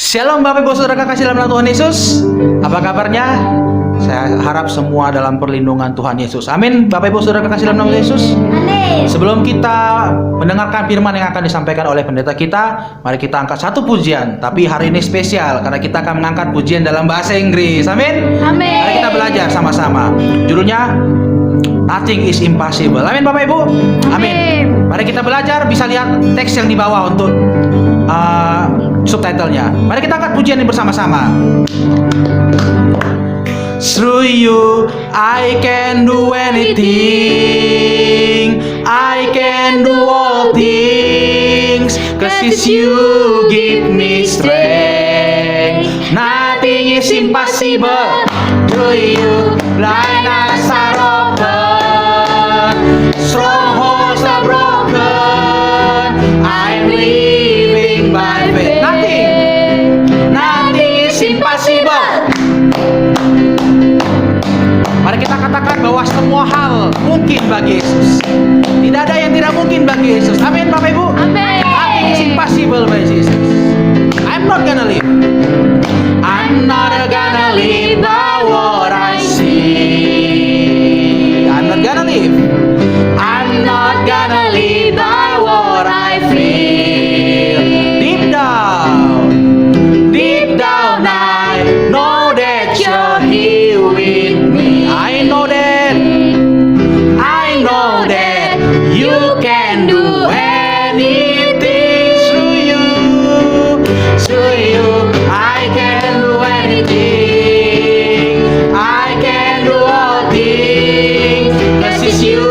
Shalom Bapak Ibu Saudara kasih dalam nama Tuhan Yesus. Apa kabarnya? Saya harap semua dalam perlindungan Tuhan Yesus. Amin. Bapak Ibu Saudara kasih dalam nama Yesus. Amin. Sebelum kita mendengarkan firman yang akan disampaikan oleh pendeta kita, mari kita angkat satu pujian. Tapi hari ini spesial karena kita akan mengangkat pujian dalam bahasa Inggris. Amin. Amin. Mari kita belajar sama-sama. Judulnya Nothing is Impossible. Amin Bapak Ibu. Amin. Mari kita belajar. Bisa lihat teks yang di bawah untuk subtitlenya. Mari kita angkat pujian ini bersama-sama. Through you, I can do anything. I can do all things. 'Cause it's you give me strength. Nothing is impossible. Through you, blind eyes are open. Strongholds are broken. I'm living by faith. Nothing is impossible. Mari kita katakan bahwa semua hal mungkin bagi Yesus. Tidak ada yang tidak mungkin bagi Yesus. Amin Bapak Ibu. Amin. Nothing is impossible by Jesus. I'm not gonna live. I'm not gonna live by what I see. I'm not gonna live. I'm not gonna live by what I feel. Deep down, I know that you're here with me. I know that you can do anything. Through you, I can do anything. I can do all things. 'Cause it's you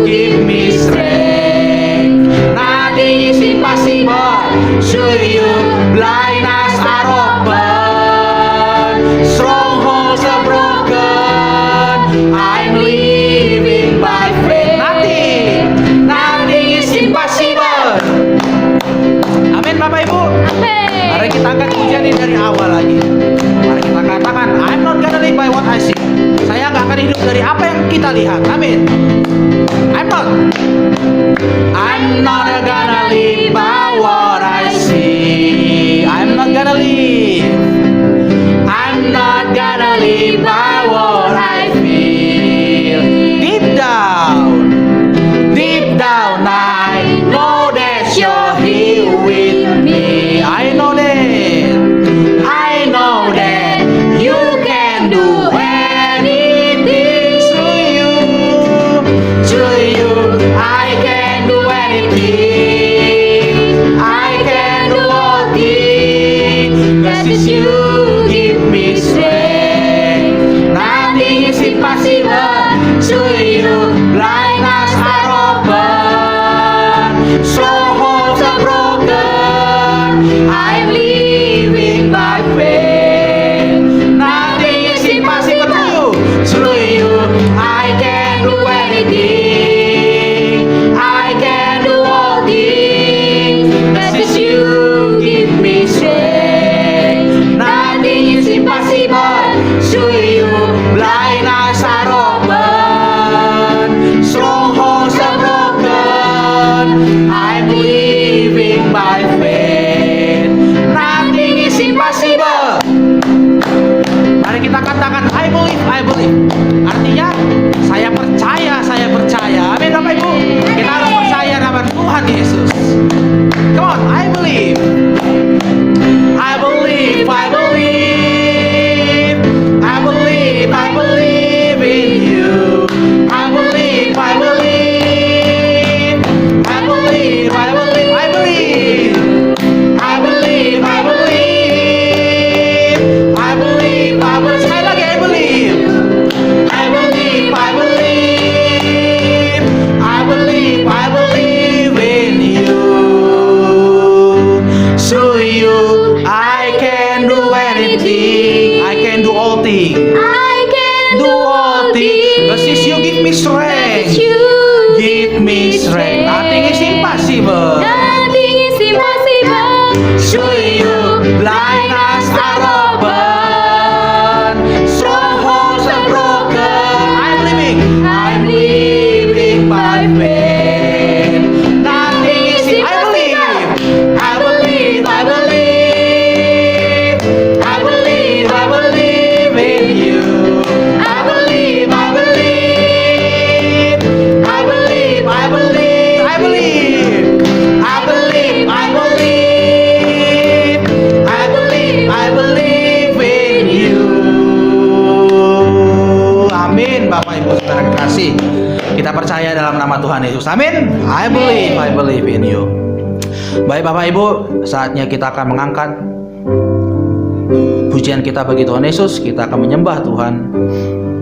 give me strength. Nothing is impossible. Through you, blind eyes are open. Strongholds are broken. I'm living by faith. Nothing is impossible. Amin Bapak Ibu. Amin. Mari kita angkat pujian ini dari awal lagi. Mari kita katakan, I'm not gonna live by what I see. Saya nggak akan hidup dari apa yang kita lihat. Amin. I'm not gonna live by what I see. I'm not gonna live. I'm not gonna live by what I feel. Deep down, I know that you're here with me. I know that you can do anything. Through you, I can do anything. I can do all things. 'Cause it's you give me strength. Nothing is impossible. Through you, blind eyes are open. Strongholds are broken. I'm living by faith. Nothing is impossible to you. Through you, I can do anything. I can do all things. 'Cause it's you give me strength. Nothing is impossible. Through you, blind eyes are open. Strongholds are broken. I'm living by faith. Nothing is impossible. Mari kita katakan, I believe. Artinya, saya percaya. Amin Bapak Ibu. Kita harus percaya nama Tuhan Yesus. Come on, I believe. I believe in you. I believe. Sekali lagi, I believe. I believe in you. Through you, I can do anything. I can do all things. I can do all things. 'Cause you give me strength. You Give me strength. Nothing is impossible. Nothing is impossible. Through you, blind eyes are open. Strongholds are broken. I'm living by faith. Nothing is impossible. I believe. dalam nama Tuhan Yesus. Amin. I believe in you. Baik Bapak Ibu, saatnya kita akan mengangkat pujian kita bagi Tuhan Yesus. Kita akan menyembah Tuhan.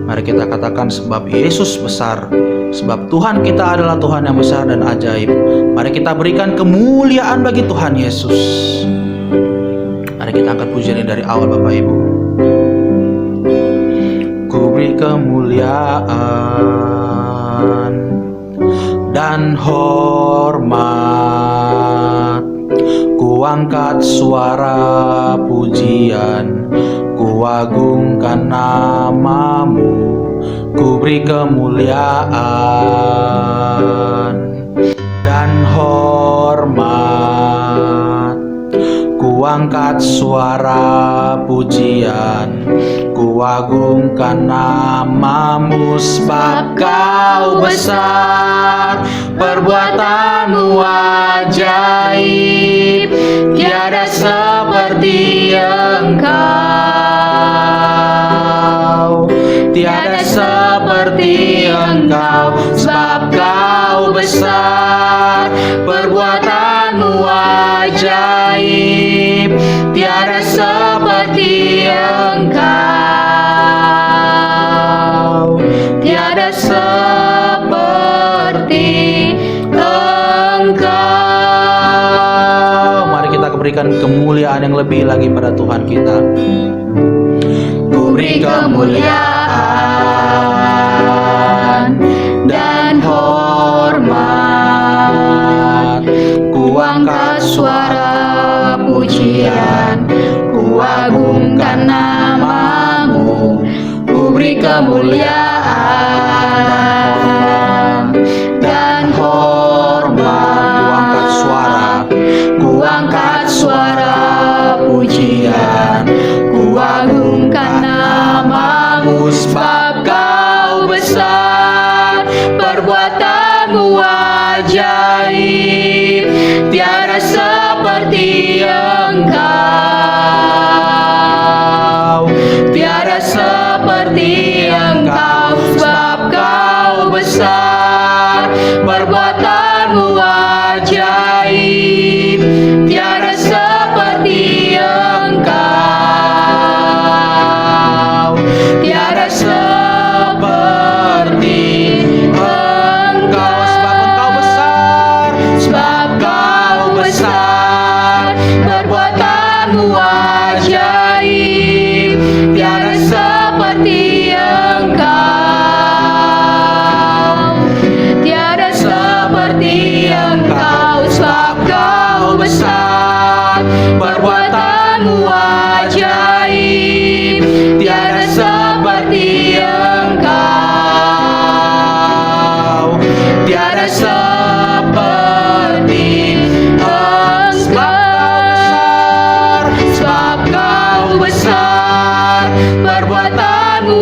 Mari kita katakan, sebab Yesus besar, sebab Tuhan kita adalah Tuhan yang besar dan ajaib. Mari kita berikan kemuliaan bagi Tuhan Yesus. Mari kita angkat pujian ini dari awal Bapak Ibu. Ku beri kemuliaan dan hormat, ku angkat suara pujian, ku agungkan namamu, ku beri kemuliaan dan hormat, ku angkat suara pujian, ku agungkan namamu, sebab kau besar, perbuatanmu ajaib, tiada seperti Engkau, tiada seperti Engkau, sebab kau besar, perbuatanmu ajaib, tiada seperti Engkau, tiada seperti Engkau. Mari kita berikan kemuliaan yang lebih lagi pada Tuhan kita. Ku beri kemuliaan dan hormat, ku angkat suara pujian, ku agungkan namamu, ku beri kemuliaan dan hormat, ku angkat suara pujian, ku agungkan namamu, sebab kau besar, perbuatanmu ajaib, tiada seperti Engkau, tiada seperti Engkau, sebab kau besar, perbuatanmu ajaib, tiada seperti Engkau, tiada seperti Engkau, sebab Engkau besar, perbuatanmu ajaib, tiada seperti Engkau, tiada seperti Engkau, sebab Kau besar, perbuatanmu ajaib, tiada seperti Engkau, tiada seperti Engkau, sebab Kau besar, perbuatanmu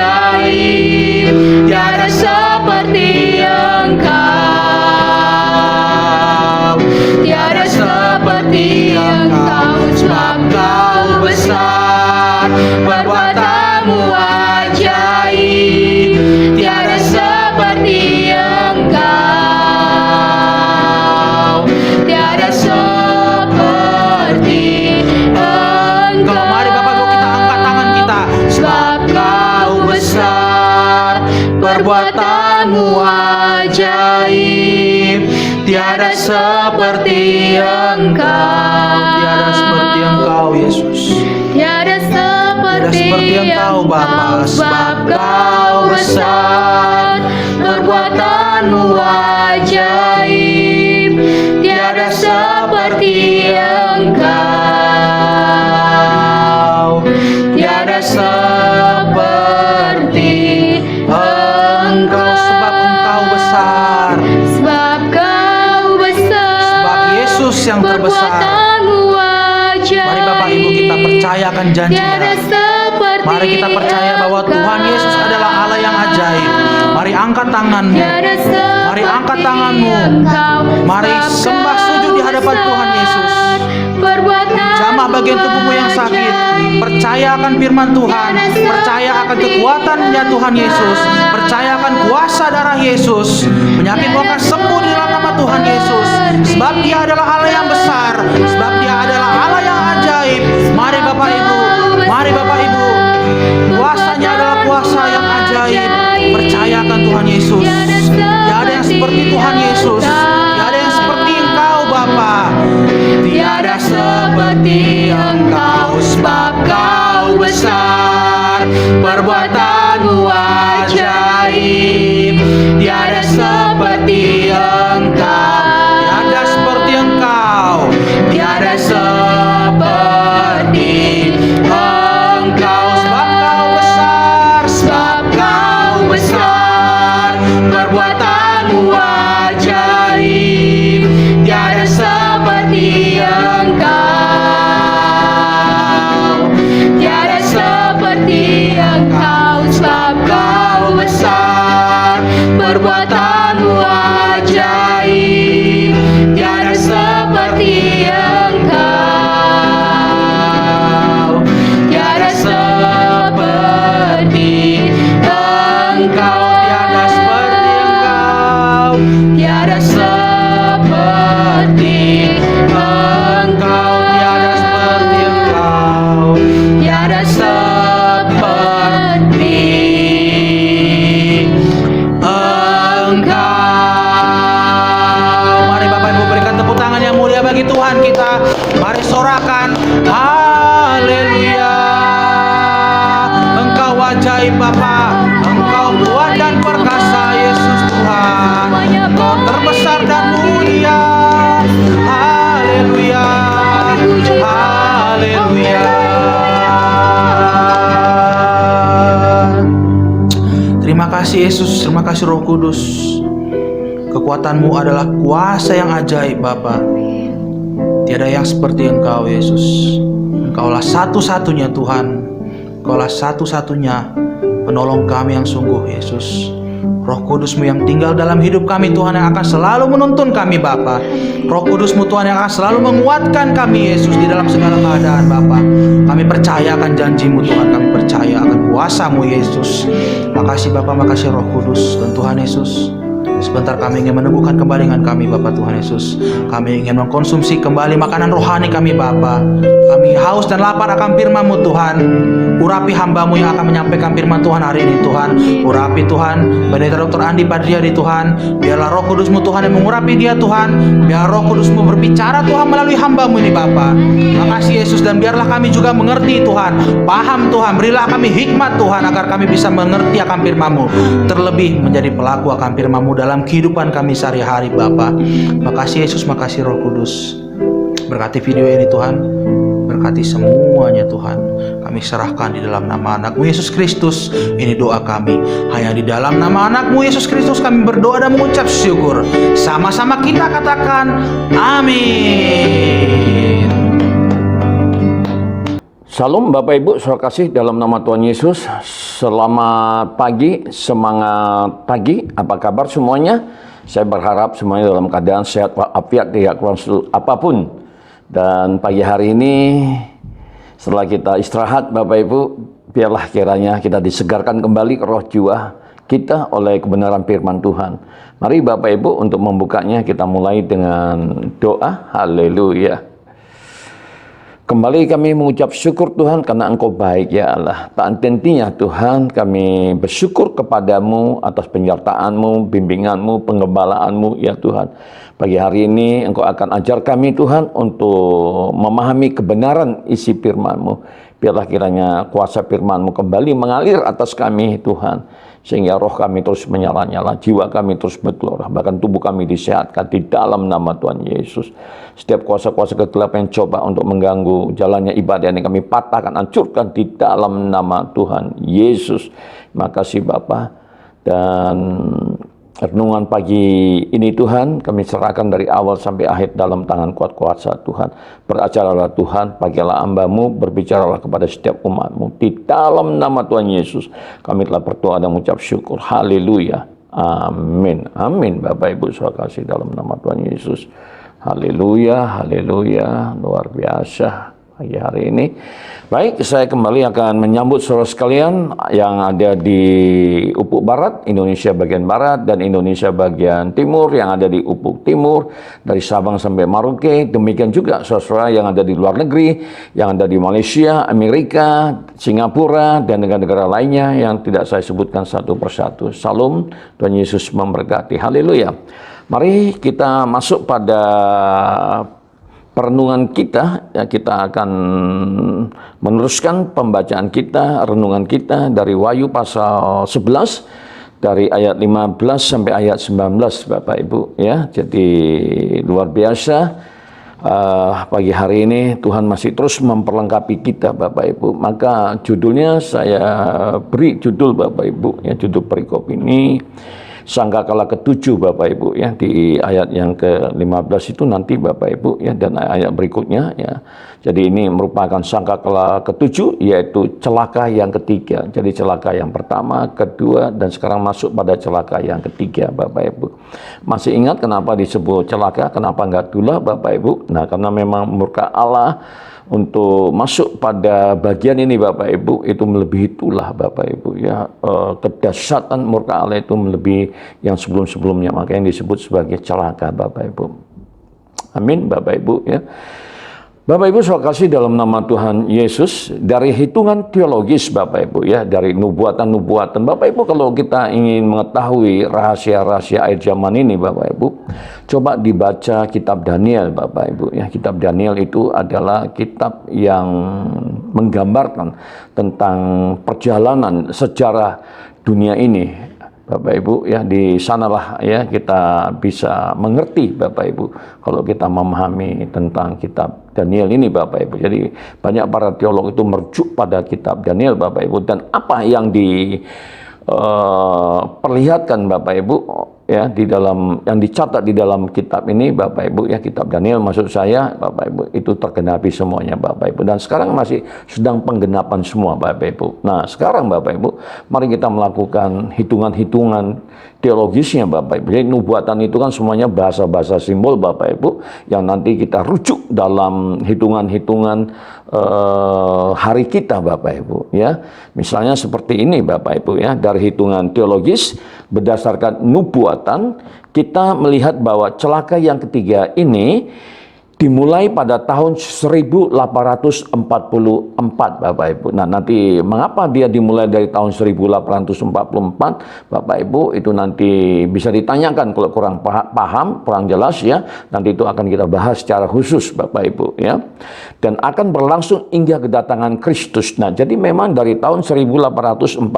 ajaib, tiada seperti Engkau, tiada seperti Engkau, sebab Kau besar, perbuatanmu ajaib, tiada seperti Engkau, tiada seperti Engkau. Mari Bapak Ibu kita angkat tangan kita, sebab Kau besar, perbuatanmu ajaib, tiada seperti Engkau, tiada seperti Engkau Yesus, tiada seperti Engkau Bapa, sebab Kau besar, perbuatanmu ajaib, tiada seperti Engkau, tiada seperti Engkau, sebab Engkau besar, sebab Kau besar, sebab Yesus yang terbesar. perbuatanmu ajaib, Mari Bapak Ibu kita percayakan janjinya. Mari kita percaya bahwa Tuhan Yesus adalah Allah yang ajaib. Mari angkat tanganmu, mari angkat tanganmu, mari sembah sujud di hadapan Tuhan Yesus. Jamah bagian tubuhmu yang sakit, Percaya akan firman Tuhan, percaya akan kekuatannya Tuhan Yesus, percaya akan kuasa darah Yesus. Penyakitmu akan sembuh di dalam nama Tuhan Yesus. Sebab Dia adalah Allah yang besar, sebab Dia adalah Allah yang ajaib. Mari Bapak Ibu, mari Bapak Ibu. Kuasanya adalah kuasa yang ajaib. Percaya akan Tuhan Yesus. Tidak ada yang seperti Tuhan Yesus. Tidak ada yang seperti Engkau Bapa. Tiada seperti Engkau, sebab Kau besar, perbuatanmu ajaib. Tiada seperti Engkau, tiada seperti Engkau, tiada seperti Engkau, sebab Kau besar, sebab Kau besar, perbuatanmu ajaib. Tiada seperti Engkau, tiada seperti Engkau, sebab Kau besar, perbuatanmu ajaib. Tiada seperti Engkau, tiada seperti Engkau, tiada seperti Engkau, tiada seperti Engkau, tiada seperti Engkau, tiada seperti Engkau. Mari Bapak Ibu berikan tepuk tangan yang mulia bagi Tuhan kita. Mari sorakan haleluya. Engkau ajaib Bapa, Engkau kuat dan perkasa Yesus Tuhan. Engkau terbesar dan mulia. Haleluya. Haleluya. Terima kasih Yesus, terima kasih Roh Kudus. Kekuatan-Mu adalah kuasa yang ajaib Bapa. Tiada yang seperti Engkau Yesus. Engkaulah satu-satunya Tuhan. Engkaulah satu-satunya penolong kami yang sungguh Yesus. Roh Kudus-Mu yang tinggal dalam hidup kami Tuhan, yang akan selalu menuntun kami Bapa. Roh Kudus-Mu Tuhan yang akan selalu menguatkan kami Yesus di dalam segala keadaan Bapa. Kami percaya akan janji-Mu Tuhan, kami percaya akan kuasa-Mu Yesus. Makasih Bapa, makasih Roh Kudus dan Tuhan Yesus. Sebentar kami ingin meneguhkan kembali dengan kami Bapa Tuhan Yesus. Kami ingin mengkonsumsi kembali makanan rohani kami Bapa. Kami haus dan lapar akan firman-Mu Tuhan. Urapi hamba-Mu yang akan menyampaikan firman Tuhan hari ini Tuhan. Urapi Tuhan Pendeta Dr. Andi Padriadi Tuhan. Biarlah Roh Kudus-Mu Tuhan yang mengurapi dia Tuhan. Biar Roh Kudus-Mu berbicara Tuhan melalui hamba-Mu ini Bapa. Makasih Yesus, dan biarlah kami juga mengerti Tuhan. Paham Tuhan, berilah kami hikmat Tuhan agar kami bisa mengerti akan firman-Mu. Terlebih menjadi pelaku akan firman-Mu dalam kehidupan kami sehari-hari Bapa. Makasih Yesus, makasih Roh Kudus. Berkati video ini Tuhan, berkati semuanya Tuhan. Kami serahkan di dalam nama anak-Mu Yesus Kristus. Ini doa kami. Hanya di dalam nama anak-Mu Yesus Kristus kami berdoa dan mengucap syukur. Sama-sama kita katakan amin. Salam Bapak Ibu, saudara kasih dalam nama Tuhan Yesus. Selamat pagi, semangat pagi. Apa kabar semuanya? Saya berharap semuanya dalam keadaan sehat walafiat, tidak kurang apapun. Dan pagi hari ini setelah kita istirahat Bapak Ibu, biarlah kiranya kita disegarkan kembali roh jiwa kita oleh kebenaran firman Tuhan. Mari Bapak Ibu, untuk membukanya kita mulai dengan doa. Haleluya. Kembali kami mengucap syukur Tuhan karena Engkau baik ya Allah. Tak henti-hentinya Tuhan kami bersyukur kepadamu atas penyertaan-Mu, bimbingan-Mu, penggembalaanmu ya Tuhan. Pagi hari ini Engkau akan ajar kami Tuhan untuk memahami kebenaran isi firman-Mu. Biarlah kiranya kuasa firman-Mu kembali mengalir atas kami Tuhan. Sehingga roh kami terus menyala-nyala, jiwa kami terus bergelora, bahkan tubuh kami disehatkan di dalam nama Tuhan Yesus. Setiap kuasa-kuasa kegelapan yang coba untuk mengganggu jalannya ibadah ini kami patahkan, hancurkan di dalam nama Tuhan Yesus. Makasih Bapa. Dan renungan pagi ini Tuhan kami serahkan dari awal sampai akhir dalam tangan kuat kuasa Tuhan. Beracaralah Tuhan, pakailah hamba-Mu, berbicaralah kepada setiap umat-Mu. Di dalam nama Tuhan Yesus kami telah berdoa dan mengucap syukur. Haleluya. Amin. Amin Bapak Ibu saudara kasih dalam nama Tuhan Yesus. Haleluya, haleluya, luar biasa. pagi hari ini. Baik, saya kembali akan menyambut saudara sekalian yang ada di Ufuk Barat, Indonesia bagian Barat, dan Indonesia bagian Timur, yang ada di Ufuk Timur, dari Sabang sampai Merauke. Demikian juga saudara yang ada di luar negeri, yang ada di Malaysia, Amerika, Singapura, dan negara-negara lainnya yang tidak saya sebutkan satu persatu. Salam, Tuhan Yesus memberkati. Haleluya. Mari kita masuk pada perenungan kita, ya, kita akan meneruskan pembacaan kita, renungan kita dari Wahyu pasal 11 dari ayat 15 sampai ayat 19, Bapak Ibu, ya. Jadi luar biasa, pagi hari ini Tuhan masih terus memperlengkapi kita, Bapak Ibu. Maka judulnya saya beri judul, Bapak Ibu, ya, judul perikop ini sangkakala ke-7, Bapak Ibu, ya, di ayat yang ke-15 itu nanti, Bapak Ibu, ya, dan ayat berikutnya, ya. Jadi ini merupakan sangkakala ke-7, yaitu celaka yang ketiga. Jadi celaka yang pertama, kedua, dan sekarang masuk pada celaka yang ketiga, Bapak Ibu. Masih ingat kenapa disebut celaka, kenapa enggak tulah, Bapak Ibu? Nah, karena memang murka Allah untuk masuk pada bagian ini, Bapak Ibu, itu melebihi tulah, Bapak Ibu, ya. Kedahsyatan murka Allah itu melebihi yang sebelum-sebelumnya, makanya disebut sebagai celaka, Bapak Ibu. Amin, Bapak Ibu, ya. Bapak Ibu, saya kasih dalam nama Tuhan Yesus, dari hitungan teologis, Bapak Ibu, ya, dari nubuatan-nubuatan. Bapak Ibu, kalau kita ingin mengetahui rahasia-rahasia akhir zaman ini, Bapak Ibu, coba dibaca kitab Daniel, Bapak Ibu, ya. Kitab Daniel itu adalah kitab yang menggambarkan tentang perjalanan sejarah dunia ini, Bapak Ibu, ya. Di sanalah, ya, kita bisa mengerti, Bapak Ibu, kalau kita memahami tentang kitab Daniel ini, Bapak Ibu. Jadi banyak para teolog itu merujuk pada kitab Daniel, Bapak Ibu, dan apa yang diperlihatkan, Bapak Ibu, ya, di dalam yang dicatat di dalam kitab ini, Bapak Ibu, ya, kitab Daniel maksud saya, Bapak Ibu, itu tergenapi semuanya, Bapak Ibu, dan sekarang masih sedang penggenapan semua, Bapak Ibu. Nah, sekarang, Bapak Ibu, mari kita melakukan hitungan-hitungan teologisnya, Bapak Ibu. Jadi nubuatan itu kan semuanya bahasa-bahasa simbol, Bapak Ibu, yang nanti kita rujuk dalam hitungan-hitungan hari kita, Bapak Ibu, ya. Misalnya seperti ini, Bapak Ibu, ya, dari hitungan teologis berdasarkan nubuatan, kita melihat bahwa celaka yang ketiga ini dimulai pada tahun 1844, Bapak Ibu. Nah, nanti mengapa dia dimulai dari tahun 1844, Bapak Ibu, itu nanti bisa ditanyakan kalau kurang paham, kurang jelas, ya. Nanti itu akan kita bahas secara khusus, Bapak Ibu, ya. Dan akan berlangsung hingga kedatangan Kristus. Nah, jadi memang dari tahun 1844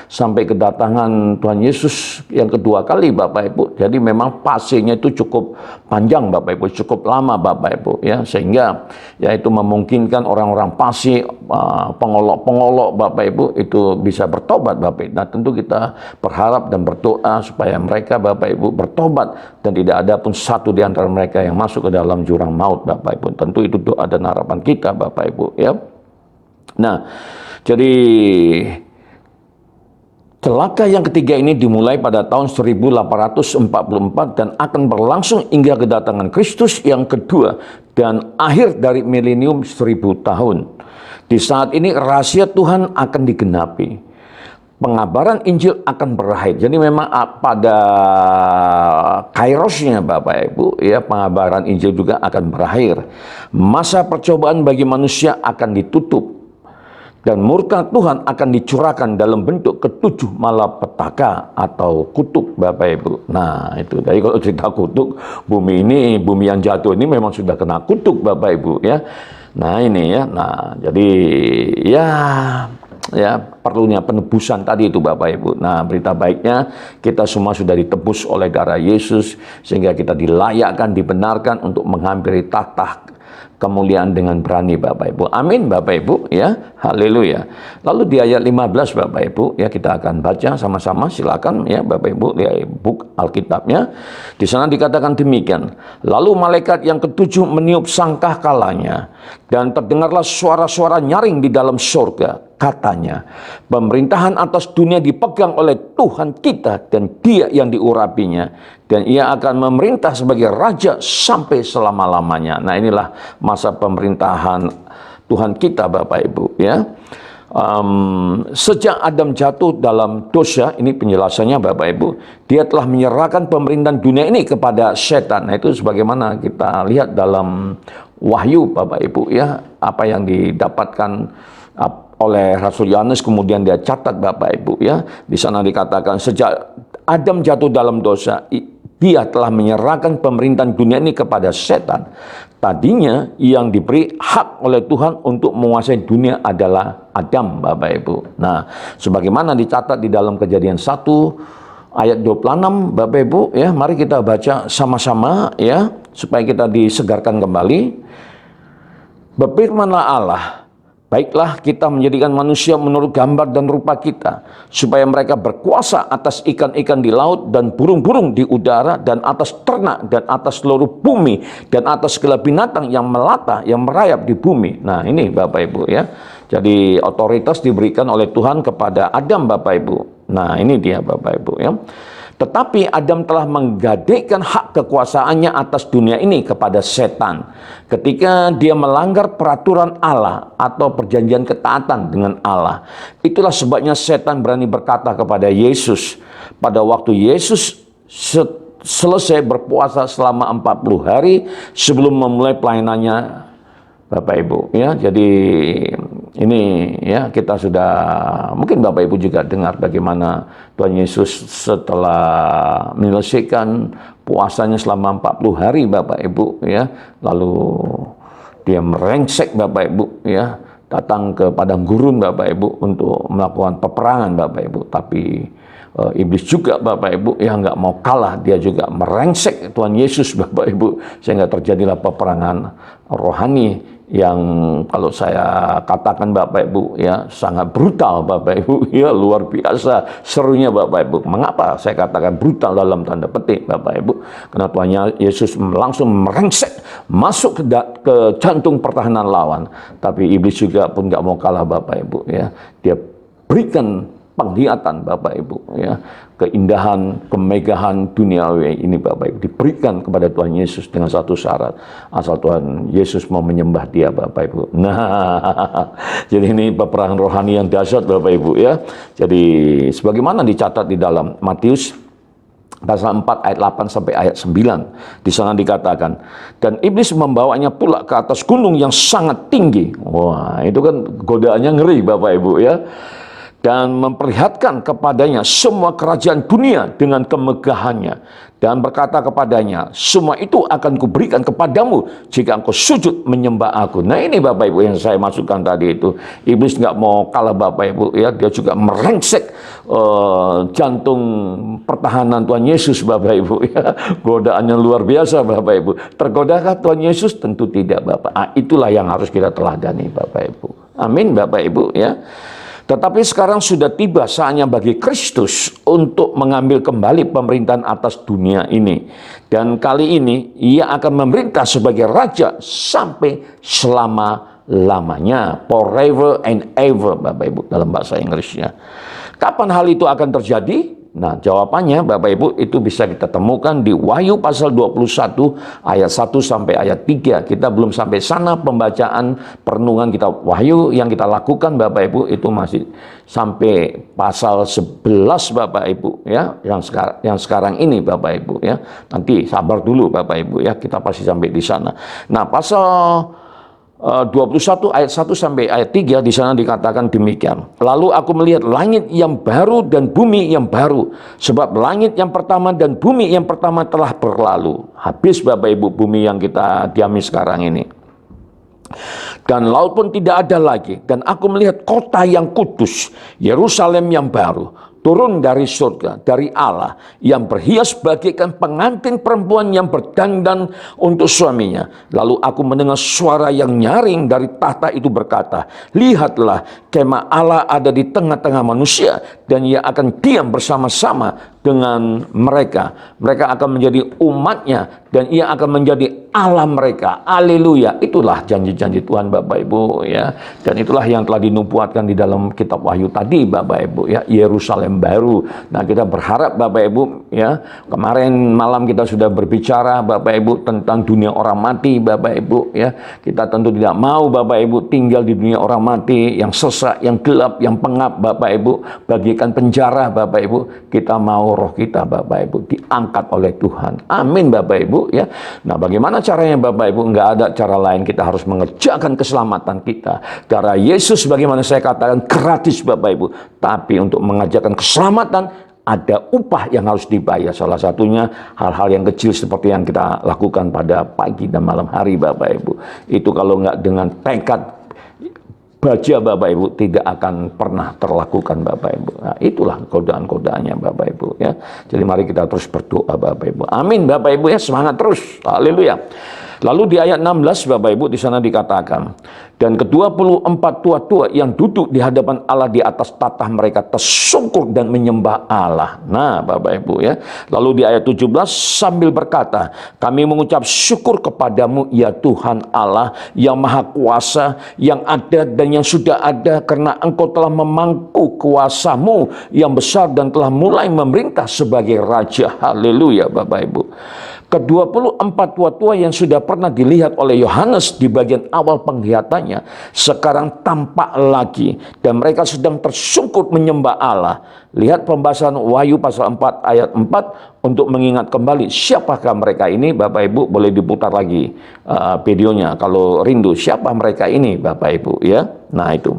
sampai kedatangan Tuhan Yesus yang kedua kali, Bapak Ibu. Jadi memang fasenya itu cukup panjang, Bapak Ibu, cukup lama, Bapak Ibu, ya, sehingga ya itu memungkinkan orang-orang fasik, pengolok-pengolok, Bapak Ibu, itu bisa bertobat, Bapak Ibu. Nah, tentu kita berharap dan berdoa supaya mereka, Bapak Ibu, bertobat dan tidak ada pun satu di antara mereka yang masuk ke dalam jurang maut, Bapak Ibu. Tentu itu doa dan harapan kita, Bapak Ibu, ya. Nah, jadi celaka yang ketiga ini dimulai pada tahun 1844 dan akan berlangsung hingga kedatangan Kristus yang kedua dan akhir dari milenium 1000 tahun. Di saat ini rahasia Tuhan akan digenapi. Pengabaran Injil akan berakhir. Jadi memang pada kairosnya, Bapak Ibu, ya, pengabaran Injil juga akan berakhir. Masa percobaan bagi manusia akan ditutup. Dan murka Tuhan akan dicurahkan dalam bentuk ketujuh malapetaka atau kutub, Bapak Ibu. Nah, itu. Jadi kalau cerita kutub, bumi yang jatuh ini memang sudah kena kutub, Bapak Ibu, ya. Nah, ini, ya. Nah, jadi ya perlunya penebusan tadi itu, Bapak Ibu. Nah, berita baiknya kita semua sudah ditebus oleh darah Yesus sehingga kita dilayakkan, dibenarkan untuk menghampiri tahta kemuliaan dengan berani, Bapak Ibu. Amin, Bapak Ibu, ya. Haleluya. Lalu di ayat 15, Bapak Ibu, ya, kita akan baca sama-sama. Silakan, ya, Bapak Ibu, lihat buku Alkitabnya. Di sana dikatakan demikian. Lalu malaikat yang ketujuh meniup sangkakala dan terdengarlah suara-suara nyaring di dalam surga. katanya, pemerintahan atas dunia dipegang oleh Tuhan kita dan Dia yang diurapinya, dan Ia akan memerintah sebagai Raja sampai selama-lamanya. Nah, inilah masa pemerintahan Tuhan kita, Bapak Ibu, ya. Sejak Adam jatuh dalam dosa, ini penjelasannya Bapak Ibu, dia telah menyerahkan pemerintahan dunia ini kepada setan. Nah, itu sebagaimana kita lihat dalam Wahyu Bapak Ibu, ya, apa yang didapatkan oleh Rasul Yohanes kemudian dia catat Bapak Ibu, ya. Di sana dikatakan sejak Adam jatuh dalam dosa, dia telah menyerahkan pemerintahan dunia ini kepada setan. Tadinya yang diberi hak oleh Tuhan untuk menguasai dunia adalah Adam, Bapak Ibu. Nah, sebagaimana dicatat di dalam Kejadian 1 ayat 26, Bapak Ibu, ya, mari kita baca sama-sama, ya, supaya kita disegarkan kembali. Berfirmanlah Allah, baiklah kita menjadikan manusia menurut gambar dan rupa kita, supaya mereka berkuasa atas ikan-ikan di laut dan burung-burung di udara dan atas ternak dan atas seluruh bumi dan atas segala binatang yang melata, yang merayap di bumi. Nah, ini Bapak Ibu, ya. Jadi otoritas diberikan oleh Tuhan kepada Adam, Bapak Ibu. Nah, ini dia Bapak Ibu, ya. Tetapi Adam telah menggadaikan hak kekuasaannya atas dunia ini kepada setan. Ketika dia melanggar peraturan Allah atau perjanjian ketaatan dengan Allah. Itulah sebabnya setan berani berkata kepada Yesus. Pada waktu Yesus selesai berpuasa selama 40 hari sebelum memulai pelayanannya, Bapak Ibu, ya. Jadi ini, ya, kita sudah, mungkin Bapak Ibu juga dengar bagaimana Tuhan Yesus setelah menyelesaikan puasanya selama 40 hari Bapak Ibu, ya, lalu dia merengsek Bapak Ibu, ya, datang ke padang gurun Bapak Ibu untuk melakukan peperangan Bapak Ibu. Tapi iblis juga Bapak Ibu yang nggak mau kalah, dia juga merengsek Tuhan Yesus Bapak Ibu, sehingga terjadilah peperangan rohani yang kalau saya katakan Bapak Ibu, ya, sangat brutal Bapak Ibu, ya, luar biasa serunya Bapak Ibu. Mengapa saya katakan brutal dalam tanda petik Bapak Ibu? Karena Tuhan Yesus langsung merengsek masuk ke jantung pertahanan lawan. Tapi iblis juga pun nggak mau kalah Bapak Ibu, ya. Dia berikan penglihatan Bapak Ibu, ya, keindahan, kemegahan duniawi ini Bapak Ibu diberikan kepada Tuhan Yesus dengan satu syarat, asal Tuhan Yesus mau menyembah Dia Bapak Ibu. Nah, jadi ini peperangan rohani yang dahsyat Bapak Ibu, ya. Jadi sebagaimana dicatat di dalam Matius pasal 4 ayat 8 sampai ayat 9, di sana dikatakan, dan iblis membawanya pula ke atas gunung yang sangat tinggi. Wah, itu kan godaannya ngeri Bapak Ibu, ya. Dan memperlihatkan kepadanya semua kerajaan dunia dengan kemegahannya, dan berkata kepadanya, semua itu akan kuberikan kepadamu jika engkau sujud menyembah aku. Nah, ini Bapak Ibu yang saya masukkan tadi itu. Iblis nggak mau kalah Bapak Ibu, ya. Dia juga merengsek jantung pertahanan Tuhan Yesus Bapak Ibu, ya. Godaannya luar biasa Bapak Ibu. Tergodakah Tuhan Yesus? Tentu tidak Bapak. Nah, itulah yang harus kita teladani Bapak Ibu. Amin Bapak Ibu, ya. Tetapi sekarang sudah tiba saatnya bagi Kristus untuk mengambil kembali pemerintahan atas dunia ini. Dan kali ini Ia akan memerintah sebagai Raja sampai selama-lamanya. Forever and ever Bapak Ibu dalam bahasa Inggrisnya. Kapan hal itu akan terjadi? Nah, jawabannya Bapak Ibu itu bisa kita temukan di Wahyu pasal 21 ayat 1 sampai ayat 3. Kita belum sampai sana pembacaan perenungan kita Wahyu yang kita lakukan Bapak Ibu, itu masih sampai pasal 11 Bapak Ibu, ya, yang sekarang ini Bapak Ibu, ya. Nanti sabar dulu Bapak Ibu, ya, kita pasti sampai di sana. Nah, pasal 21 ayat 1 sampai ayat 3 di sana dikatakan demikian. Lalu aku melihat langit yang baru dan bumi yang baru, sebab langit yang pertama dan bumi yang pertama telah berlalu. Habis Bapak Ibu bumi yang kita diami sekarang ini. Dan laut pun tidak ada lagi. Dan aku melihat kota yang kudus, Yerusalem yang baru, turun dari surga, dari Allah, yang berhias bagaikan pengantin perempuan yang berdandan untuk suaminya. Lalu aku mendengar suara yang nyaring dari tahta itu berkata, lihatlah, kemah Allah ada di tengah-tengah manusia, dan Ia akan diam bersama-sama dengan mereka. Mereka akan menjadi umatnya dan ia akan menjadi Allah mereka. Haleluya. Itulah janji-janji Tuhan Bapak Ibu ya. Dan itulah yang telah dinubuatkan di dalam kitab Wahyu tadi Bapak Ibu ya. Yerusalem baru. Nah, kita berharap Bapak Ibu ya. Kemarin malam kita sudah berbicara Bapak Ibu tentang dunia orang mati Bapak Ibu ya. Kita tentu tidak mau Bapak Ibu tinggal di dunia orang mati yang sesak, yang gelap, yang pengap Bapak Ibu, bagikan penjara Bapak Ibu. Kita mau roh kita Bapak Ibu diangkat oleh Tuhan. Amin Bapak Ibu ya. Nah, bagaimana caranya Bapak Ibu? Enggak ada cara lain, kita harus mengerjakan keselamatan kita. Darah Yesus bagaimana saya katakan gratis Bapak Ibu. Tapi untuk mengerjakan keselamatan ada upah yang harus dibayar. Salah satunya hal-hal yang kecil seperti yang kita lakukan pada pagi dan malam hari Bapak Ibu. Itu kalau enggak dengan tekad baja Bapak Ibu tidak akan pernah terlakukan Bapak Ibu. Nah, itulah godaan-godaannya Bapak Ibu ya. Jadi mari kita terus berdoa Bapak Ibu. Amin Bapak Ibu ya, semangat terus. Haleluya. Lalu di ayat 16 Bapak Ibu di sana dikatakan, dan ke-24 tua-tua yang duduk di hadapan Allah di atas tatah mereka tersungkur dan menyembah Allah. Nah Bapak Ibu ya. Lalu di ayat 17 sambil berkata, kami mengucap syukur kepadamu ya Tuhan Allah yang maha kuasa, yang ada dan yang sudah ada, karena engkau telah memangku kuasamu yang besar dan telah mulai memerintah sebagai raja. Haleluya Bapak Ibu. Ke-24 tua-tua yang sudah pernah dilihat oleh Yohanes di bagian awal penglihatannya sekarang tampak lagi dan mereka sedang tersungkur menyembah Allah. Lihat pembahasan Wahyu pasal 4 ayat 4 untuk mengingat kembali siapakah mereka ini. Bapak Ibu boleh diputar lagi videonya kalau rindu siapa mereka ini Bapak Ibu ya. Nah itu.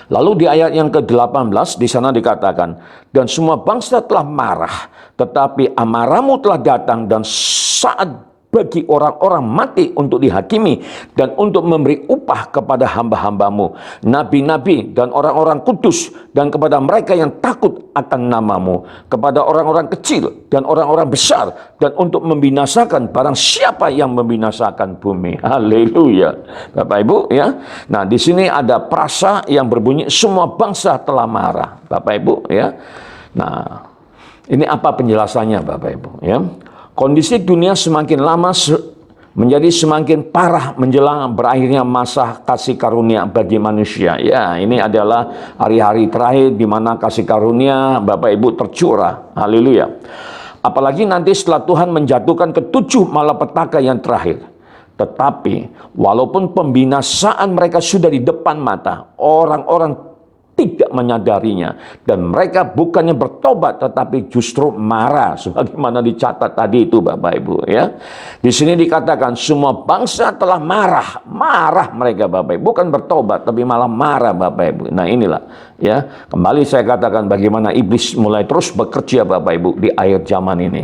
Lalu di ayat yang ke-18 di sana dikatakan, dan semua bangsa telah marah, tetapi amarahmu telah datang dan saat bagi orang-orang mati untuk dihakimi dan untuk memberi upah kepada hamba-hambamu, nabi-nabi dan orang-orang kudus, dan kepada mereka yang takut akan namamu, kepada orang-orang kecil dan orang-orang besar, dan untuk membinasakan barang siapa yang membinasakan bumi. Haleluya. Bapak Ibu ya. Nah, di sini ada prasa yang berbunyi semua bangsa telah marah. Bapak Ibu ya. Nah, ini apa penjelasannya Bapak Ibu ya? Kondisi dunia semakin lama menjadi semakin parah menjelang berakhirnya masa kasih karunia bagi manusia. Ya, ini adalah hari-hari terakhir di mana kasih karunia Bapak Ibu tercurah. Haleluya. Apalagi nanti setelah Tuhan menjatuhkan ke-7 malapetaka yang terakhir. Tetapi walaupun pembinasaan mereka sudah di depan mata, orang-orang tidak menyadarinya dan mereka bukannya bertobat tetapi justru marah sebagaimana dicatat tadi itu Bapak Ibu ya. Di sini dikatakan semua bangsa telah marah mereka Bapak Ibu, bukan bertobat tapi malah marah Bapak Ibu. Nah inilah ya, kembali saya katakan bagaimana iblis mulai terus bekerja Bapak Ibu di akhir zaman ini.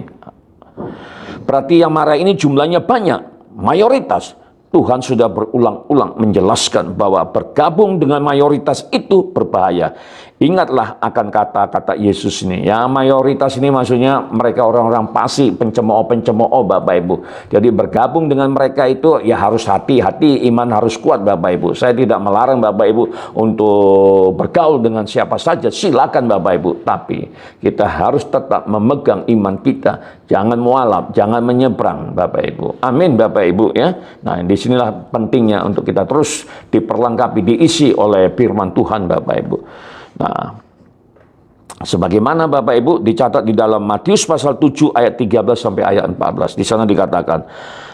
Berarti yang marah ini jumlahnya banyak, mayoritas. Tuhan sudah berulang-ulang menjelaskan bahwa bergabung dengan mayoritas itu berbahaya. Ingatlah akan kata-kata Yesus ini. Ya, mayoritas ini maksudnya mereka orang-orang fasik, pencemooh Bapak Ibu. Jadi bergabung dengan mereka itu ya harus hati-hati, iman harus kuat Bapak Ibu. Saya tidak melarang Bapak Ibu untuk bergaul dengan siapa saja, silakan Bapak Ibu. Tapi kita harus tetap memegang iman kita. Jangan mualaf, jangan menyeberang Bapak Ibu. Amin Bapak Ibu ya. Nah, disinilah pentingnya untuk kita terus diperlengkapi, diisi oleh firman Tuhan Bapak Ibu. Nah, sebagaimana Bapak Ibu dicatat di dalam Matius pasal 7 ayat 13 sampai ayat 14. Di sana dikatakan,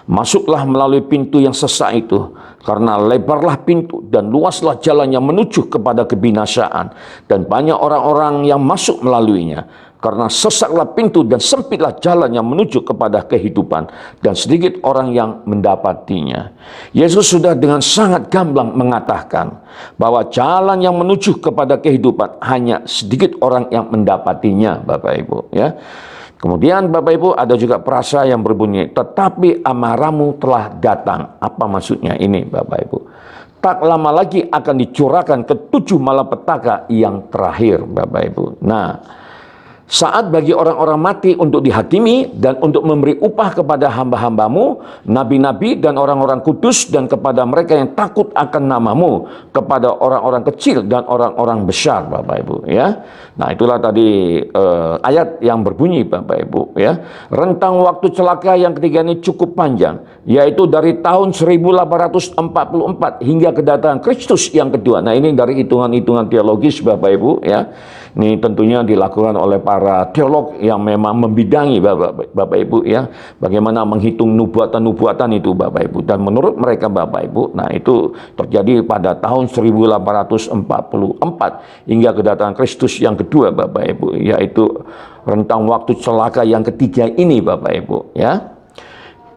masuklah melalui pintu yang sesak itu, karena lebarlah pintu dan luaslah jalan yang menuju kepada kebinasaan, dan banyak orang-orang yang masuk melaluinya. Karena sesaklah pintu dan sempitlah jalan yang menuju kepada kehidupan, dan sedikit orang yang mendapatinya. Yesus sudah dengan sangat gamblang mengatakan bahwa jalan yang menuju kepada kehidupan hanya sedikit orang yang mendapatinya Bapak Ibu ya. Kemudian Bapak Ibu ada juga prasa yang berbunyi, tetapi amarahmu telah datang. Apa maksudnya ini Bapak Ibu? Tak lama lagi akan dicurahkan ke-7 malapetaka yang terakhir Bapak Ibu. Nah, Saat bagi orang-orang mati untuk dihakimi dan untuk memberi upah kepada hamba-hambamu, nabi-nabi dan orang-orang kudus, dan kepada mereka yang takut akan namamu, kepada orang-orang kecil dan orang-orang besar, Bapak Ibu, ya. Nah, itulah tadi ayat yang berbunyi, Bapak Ibu, ya. Rentang waktu celaka yang ketiga ini cukup panjang, yaitu dari tahun 1844 hingga kedatangan Kristus yang kedua. Nah, ini dari hitungan-hitungan teologis, Bapak Ibu, ya. Ini tentunya dilakukan oleh para teolog yang memang membidangi, Bapak Ibu, ya, bagaimana menghitung nubuatan-nubuatan itu, Bapak Ibu. Dan menurut mereka, Bapak Ibu, nah itu terjadi pada tahun 1844 hingga kedatangan Kristus yang kedua, Bapak Ibu, yaitu rentang waktu celaka yang ketiga ini, Bapak Ibu, ya.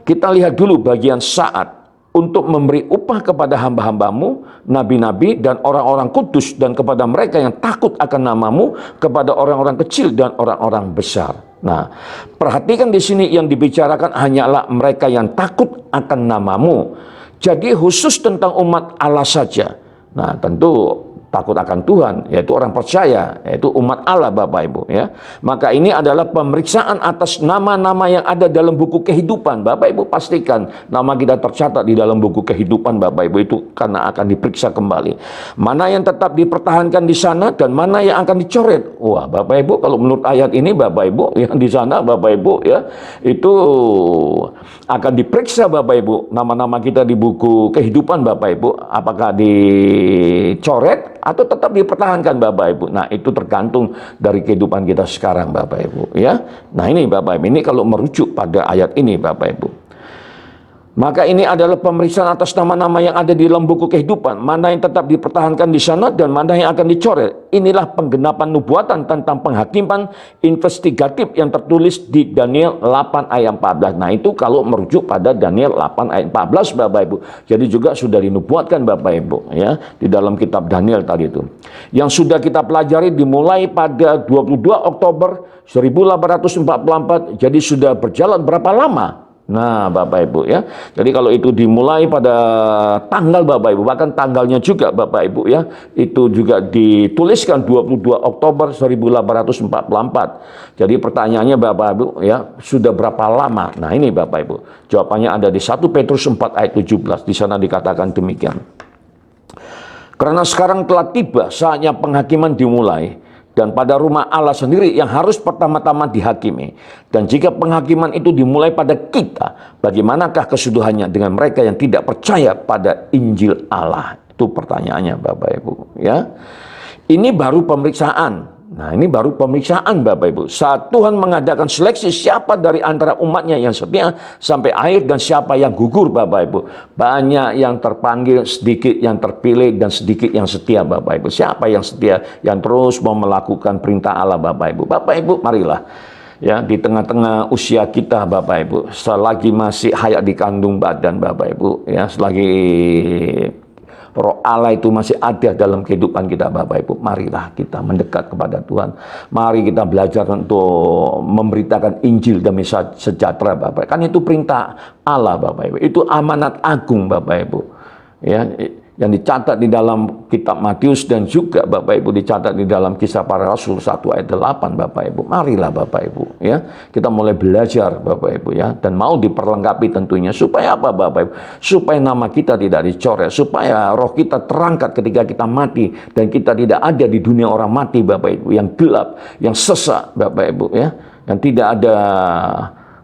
Kita lihat dulu bagian saat untuk memberi upah kepada hamba-hambamu, nabi-nabi dan orang-orang kudus, dan kepada mereka yang takut akan namamu, kepada orang-orang kecil dan orang-orang besar. Nah, perhatikan di sini yang dibicarakan hanyalah mereka yang takut akan namamu. Jadi khusus tentang umat Allah saja. Nah, tentu takut akan Tuhan, yaitu orang percaya, yaitu umat Allah, Bapak Ibu, ya. Maka ini adalah pemeriksaan atas nama-nama yang ada dalam buku kehidupan. Bapak Ibu pastikan nama kita tercatat di dalam buku kehidupan, Bapak Ibu, itu karena akan diperiksa kembali. Mana yang tetap dipertahankan di sana dan mana yang akan dicoret. Wah, Bapak Ibu, kalau menurut ayat ini, Bapak Ibu, yang di sana, Bapak Ibu, ya, itu akan diperiksa, Bapak Ibu, nama-nama kita di buku kehidupan, Bapak Ibu, apakah dicoret atau tetap dipertahankan, Bapak Ibu. Nah, itu tergantung dari kehidupan kita sekarang, Bapak Ibu, ya. Nah, ini Bapak Ibu, ini kalau merujuk pada ayat ini, Bapak Ibu. Maka ini adalah pemeriksaan atas nama-nama yang ada di dalam buku kehidupan, mana yang tetap dipertahankan di sana dan mana yang akan dicoret. Inilah penggenapan nubuatan tentang penghakiman investigatif yang tertulis di Daniel 8 ayat 14. Nah, itu kalau merujuk pada Daniel 8 ayat 14, Bapak Ibu. Jadi juga sudah dinubuatkan, Bapak Ibu, ya, di dalam kitab Daniel tadi itu. Yang sudah kita pelajari dimulai pada 22 Oktober 1844. Jadi sudah berjalan berapa lama? Nah, Bapak Ibu, ya. Jadi kalau itu dimulai pada tanggal, Bapak Ibu, bahkan tanggalnya juga, Bapak Ibu, ya, itu juga dituliskan 22 Oktober 1844. Jadi pertanyaannya, Bapak Ibu, ya, sudah berapa lama? Nah, ini Bapak Ibu, jawabannya ada di 1 Petrus 4 ayat 17. Di sana dikatakan demikian. Karena sekarang telah tiba saatnya penghakiman dimulai, dan pada rumah Allah sendiri yang harus pertama-tama dihakimi. Dan jika penghakiman itu dimulai pada kita, bagaimanakah kesudahannya dengan mereka yang tidak percaya pada Injil Allah? Itu pertanyaannya, Bapak Ibu, ya. Ini baru pemeriksaan. Nah, ini baru pemeriksaan, Bapak Ibu. Saat Tuhan mengadakan seleksi siapa dari antara umatnya yang setia sampai akhir dan siapa yang gugur, Bapak Ibu. Banyak yang terpanggil, sedikit yang terpilih, dan sedikit yang setia, Bapak Ibu. Siapa yang setia, yang terus mau melakukan perintah Allah, Bapak Ibu. Bapak Ibu, marilah, ya, di tengah-tengah usia kita, Bapak Ibu, selagi masih hayat di kandung badan, Bapak Ibu, ya, selagi Roh Allah itu masih ada dalam kehidupan kita, Bapak Ibu, marilah kita mendekat kepada Tuhan. Mari kita belajar untuk memberitakan Injil damai sejahtera, Bapak Ibu. Kan itu perintah Allah, Bapak Ibu. Itu amanat agung, Bapak Ibu, ya, yang dicatat di dalam kitab Matius dan juga, Bapak Ibu, dicatat di dalam Kisah Para Rasul 1 ayat 8, Bapak Ibu. Marilah, Bapak Ibu, ya, kita mulai belajar, Bapak Ibu, ya, dan mau diperlengkapi tentunya. Supaya apa, Bapak Ibu? Supaya nama kita tidak dicoret, supaya roh kita terangkat ketika kita mati, dan kita tidak ada di dunia orang mati, Bapak Ibu, yang gelap, yang sesak, Bapak Ibu, ya, yang tidak ada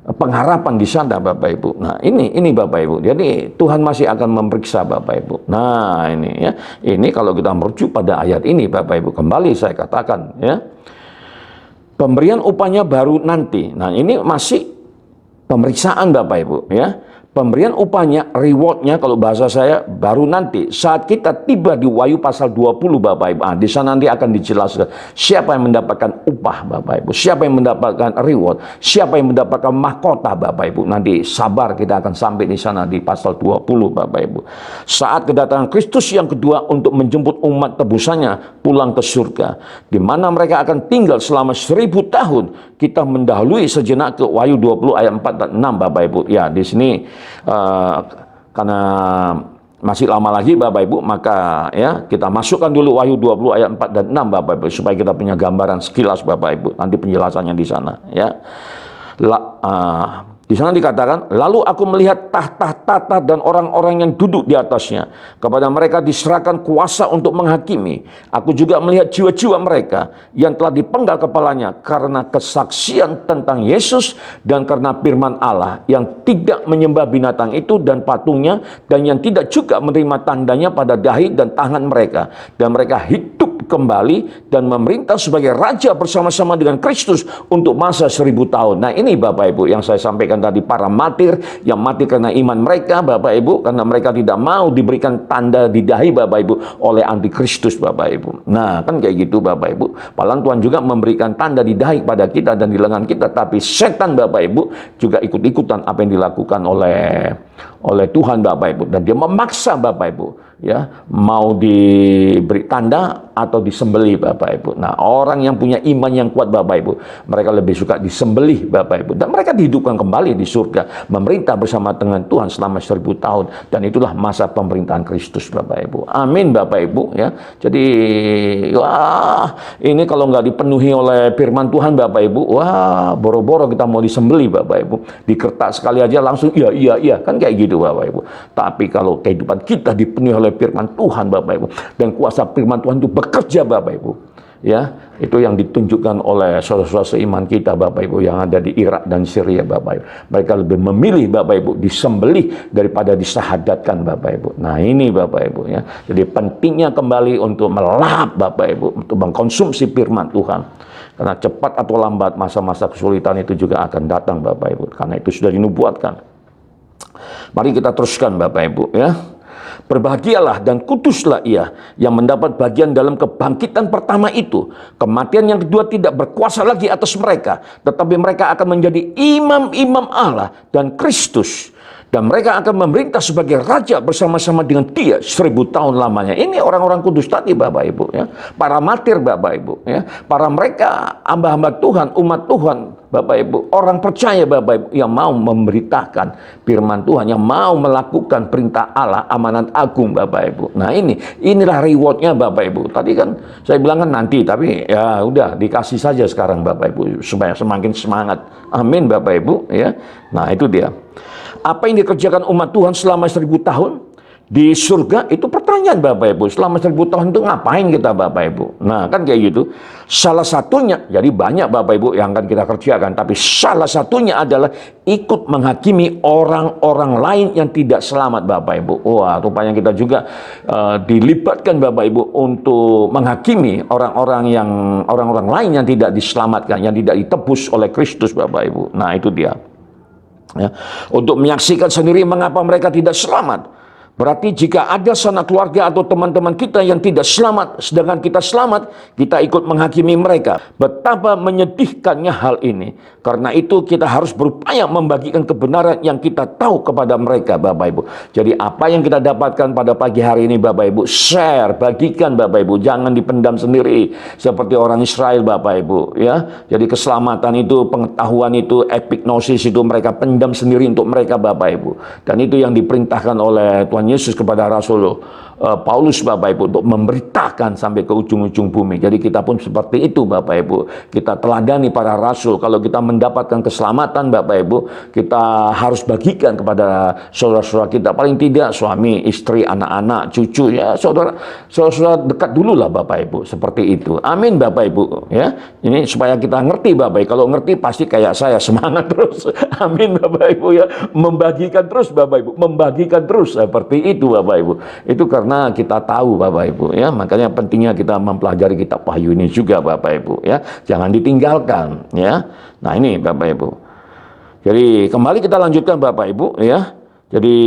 pengharapan di sana, Bapak Ibu. Nah, ini Bapak Ibu. Jadi Tuhan masih akan memeriksa, Bapak Ibu. Nah, ini, ya. Ini kalau kita merujuk pada ayat ini, Bapak Ibu. Kembali saya katakan, ya. Pemberian upahnya baru nanti. Nah, ini masih pemeriksaan, Bapak Ibu, ya. Pemberian upahnya, rewardnya kalau bahasa saya, baru nanti saat kita tiba di Wahyu pasal 20, Bapak Ibu. Di sana nanti akan dijelaskan siapa yang mendapatkan upah, Bapak Ibu, siapa yang mendapatkan reward, siapa yang mendapatkan mahkota, Bapak Ibu. Nanti sabar, kita akan sampai di sana di pasal 20, Bapak Ibu. Saat kedatangan Kristus yang kedua untuk menjemput umat tebusannya pulang ke surga, di mana mereka akan tinggal selama 1000 tahun. Kita mendahului sejenak ke Wahyu 20 ayat 4 dan 6, Bapak Ibu. Ya, di sini karena masih lama lagi Bapak Ibu, maka ya kita masukkan dulu Wahyu 20 ayat 4 dan 6 Bapak Ibu, supaya kita punya gambaran sekilas Bapak Ibu. Nanti penjelasannya di sana ya. Di sana dikatakan, lalu aku melihat tahta-tahta dan orang-orang yang duduk di atasnya. Kepada mereka diserahkan kuasa untuk menghakimi. Aku juga melihat jiwa-jiwa mereka yang telah dipenggal kepalanya karena kesaksian tentang Yesus dan karena firman Allah, yang tidak menyembah binatang itu dan patungnya, dan yang tidak juga menerima tandanya pada dahi dan tangan mereka. Dan mereka hidup kembali dan memerintah sebagai raja bersama-sama dengan Kristus untuk masa 1000 tahun. Nah, ini Bapak Ibu yang saya sampaikan tadi, para martir yang mati karena iman mereka Bapak Ibu, karena mereka tidak mau diberikan tanda di dahi Bapak Ibu oleh antikristus Bapak Ibu. Nah, kan kayak gitu Bapak Ibu. Padahal Tuhan juga memberikan tanda di dahi pada kita dan di lengan kita, tapi setan Bapak Ibu juga ikut-ikutan apa yang dilakukan oleh Tuhan Bapak Ibu, dan dia memaksa Bapak Ibu ya mau diberi tanda atau disembelih Bapak Ibu. Nah, orang yang punya iman yang kuat Bapak Ibu, mereka lebih suka disembelih Bapak Ibu, dan mereka dihidupkan kembali di surga, memerintah bersama dengan Tuhan selama 1000 tahun, dan itulah masa pemerintahan Kristus Bapak Ibu. Amin Bapak Ibu ya. Jadi wah, ini kalau nggak dipenuhi oleh firman Tuhan Bapak Ibu, wah, boro-boro kita mau disembelih Bapak Ibu, di kertas sekali aja langsung iya kan kayak gitu Bapak Ibu. Tapi kalau kehidupan kita dipenuhi oleh firman Tuhan Bapak Ibu, dan kuasa firman Tuhan itu bekerja Bapak Ibu ya, itu yang ditunjukkan oleh saudara-saudara seiman kita Bapak Ibu yang ada di Irak dan Syria Bapak Ibu. Mereka lebih memilih Bapak Ibu disembelih daripada disahadatkan Bapak Ibu. Nah, ini Bapak Ibu ya. Jadi pentingnya kembali untuk melahap Bapak Ibu, untuk mengkonsumsi firman Tuhan. Karena cepat atau lambat masa-masa kesulitan itu juga akan datang Bapak Ibu. Karena itu sudah dinubuatkan. Mari kita teruskan Bapak Ibu ya. Berbahagialah dan kuduslah ia yang mendapat bagian dalam kebangkitan pertama itu. Kematian yang kedua tidak berkuasa lagi atas mereka, tetapi mereka akan menjadi imam-imam Allah dan Kristus. Dan mereka akan memerintah sebagai raja bersama-sama dengan dia 1000 tahun lamanya. Ini orang-orang kudus tadi Bapak Ibu ya. Para martir Bapak Ibu ya. Para mereka hamba-hamba Tuhan, umat Tuhan Bapak Ibu. Orang percaya Bapak Ibu yang mau memberitakan firman Tuhan, yang mau melakukan perintah Allah, amanat agung Bapak Ibu. Nah, inilah rewardnya Bapak Ibu. Tadi kan saya bilang kan nanti, tapi ya udah dikasih saja sekarang Bapak Ibu supaya semakin semangat. Amin Bapak Ibu ya. Nah, itu dia. Apa yang dikerjakan umat Tuhan selama 1000 tahun di surga, itu pertanyaan Bapak Ibu. Selama 1000 tahun itu ngapain kita Bapak Ibu? Nah, kan kayak gitu. Salah satunya, jadi banyak Bapak Ibu yang akan kita kerjakan, tapi salah satunya adalah ikut menghakimi orang-orang lain yang tidak selamat Bapak Ibu. Wah, rupanya kita juga dilibatkan Bapak Ibu untuk menghakimi orang-orang lain yang tidak diselamatkan, yang tidak ditebus oleh Kristus Bapak Ibu. Nah, itu dia. Ya, untuk menyaksikan sendiri mengapa mereka tidak selamat. Berarti jika ada sanak keluarga atau teman-teman kita yang tidak selamat, sedangkan kita selamat, kita ikut menghakimi mereka. Betapa menyedihkannya hal ini. Karena itu kita harus berupaya membagikan kebenaran yang kita tahu kepada mereka Bapak Ibu. Jadi apa yang kita dapatkan pada pagi hari ini Bapak Ibu, share, bagikan Bapak Ibu. Jangan dipendam sendiri seperti orang Israel Bapak Ibu ya. Jadi keselamatan itu, pengetahuan itu, epignosis itu mereka pendam sendiri untuk mereka Bapak Ibu. Dan itu yang diperintahkan oleh Tuhan Yesus kepada Rasul Paulus Bapak Ibu untuk memberitakan sampai ke ujung-ujung bumi. Jadi kita pun seperti itu Bapak Ibu. Kita teladani para rasul. Kalau kita mendapatkan keselamatan Bapak Ibu, kita harus bagikan kepada saudara-saudara kita. Paling tidak suami, istri, anak-anak, cucu ya, saudara dekat dulu lah Bapak Ibu. Seperti itu. Amin Bapak Ibu ya. Ini supaya kita ngerti Bapak Ibu. Kalau ngerti pasti kayak saya semangat terus. Amin Bapak Ibu ya. Membagikan terus Bapak Ibu. Membagikan terus seperti itu Bapak Ibu. Itu karena kita tahu Bapak Ibu ya, makanya pentingnya kita mempelajari kitab Wahyu ini juga Bapak Ibu ya, jangan ditinggalkan ya. Nah, ini Bapak Ibu. Jadi kembali kita lanjutkan Bapak Ibu ya. Jadi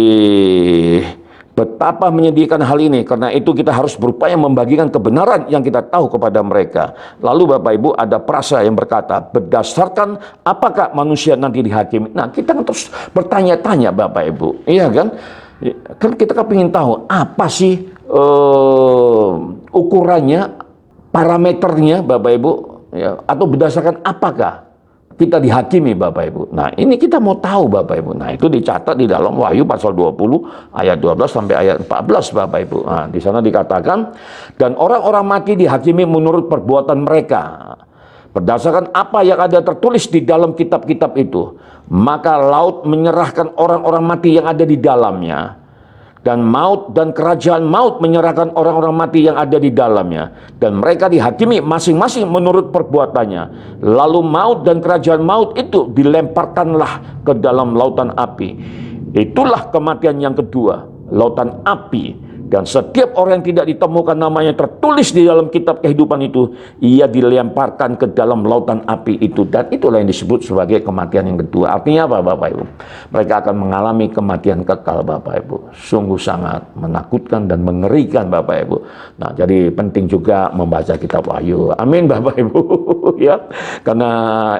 betapa menyedihkan hal ini, karena itu kita harus berupaya membagikan kebenaran yang kita tahu kepada mereka. Lalu Bapak Ibu ada frasa yang berkata, berdasarkan apakah manusia nanti dihakimi? Nah, kita terus bertanya-tanya Bapak Ibu, iya kan? Kan kita ingin tahu apa sih ukurannya, parameternya Bapak Ibu ya, atau berdasarkan apakah kita dihakimi Bapak Ibu. Nah, ini kita mau tahu Bapak Ibu. Nah, itu dicatat di dalam Wahyu pasal 20 ayat 12 sampai ayat 14 Bapak Ibu. Nah, di sana dikatakan, dan orang-orang mati dihakimi menurut perbuatan mereka, berdasarkan apa yang ada tertulis di dalam kitab-kitab itu. Maka laut menyerahkan orang-orang mati yang ada di dalamnya, dan maut dan kerajaan maut menyerahkan orang-orang mati yang ada di dalamnya, dan mereka dihakimi masing-masing menurut perbuatannya. Lalu maut dan kerajaan maut itu dilemparkanlah ke dalam lautan api. Itulah kematian yang kedua, lautan api. Dan setiap orang yang tidak ditemukan namanya tertulis di dalam kitab kehidupan itu, ia dilemparkan ke dalam lautan api itu. Dan itulah yang disebut sebagai kematian yang kedua. Artinya apa Bapak Ibu? Mereka akan mengalami kematian kekal Bapak Ibu. Sungguh sangat menakutkan dan mengerikan Bapak Ibu. Nah, jadi penting juga membaca kitab Wahyu. Amin Bapak Ibu. Ya, karena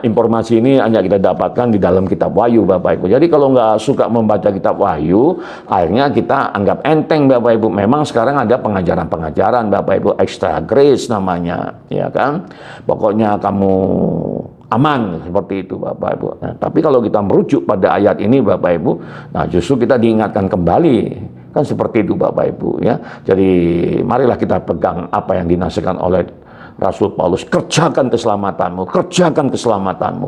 informasi ini hanya kita dapatkan di dalam kitab Wahyu Bapak Ibu. Jadi kalau nggak suka membaca kitab Wahyu, akhirnya kita anggap enteng Bapak Ibu. Memang sekarang ada pengajaran-pengajaran Bapak Ibu, extra grace namanya, ya kan? Pokoknya kamu aman seperti itu Bapak Ibu. Nah, tapi kalau kita merujuk pada ayat ini Bapak Ibu, nah justru kita diingatkan kembali, kan seperti itu Bapak Ibu ya. Jadi marilah kita pegang apa yang dinasihatkan oleh Rasul Paulus, kerjakan keselamatanmu, kerjakan keselamatanmu.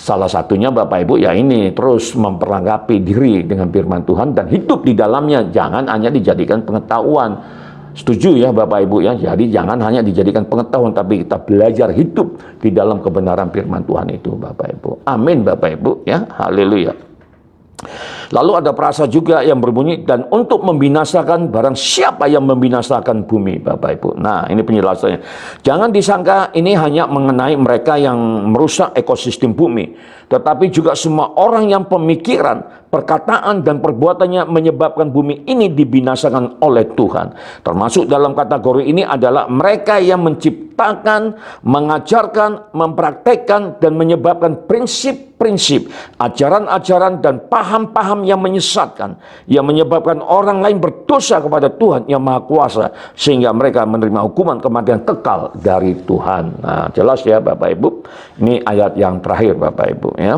Salah satunya Bapak Ibu ya ini, terus memperlengkapi diri dengan firman Tuhan dan hidup di dalamnya, jangan hanya dijadikan pengetahuan. Setuju ya Bapak Ibu ya, jadi jangan hanya dijadikan pengetahuan, tapi kita belajar hidup di dalam kebenaran firman Tuhan itu Bapak Ibu. Amin Bapak Ibu ya, haleluya. Lalu ada perasa juga yang berbunyi, dan untuk membinasakan barang siapa yang membinasakan bumi Bapak Ibu. Nah ini penjelasannya. Jangan disangka ini hanya mengenai mereka yang merusak ekosistem bumi, tetapi juga semua orang yang pemikiran, perkataan dan perbuatannya menyebabkan bumi ini dibinasakan oleh Tuhan. Termasuk dalam kategori ini adalah mereka yang menciptakan, mengajarkan, mempraktekkan dan menyebabkan prinsip-prinsip, ajaran-ajaran dan paham-paham yang menyesatkan, yang menyebabkan orang lain berdosa kepada Tuhan yang Maha Kuasa, sehingga mereka menerima hukuman kematian kekal dari Tuhan. Nah, jelas ya Bapak Ibu. Ini ayat yang terakhir Bapak Ibu ya.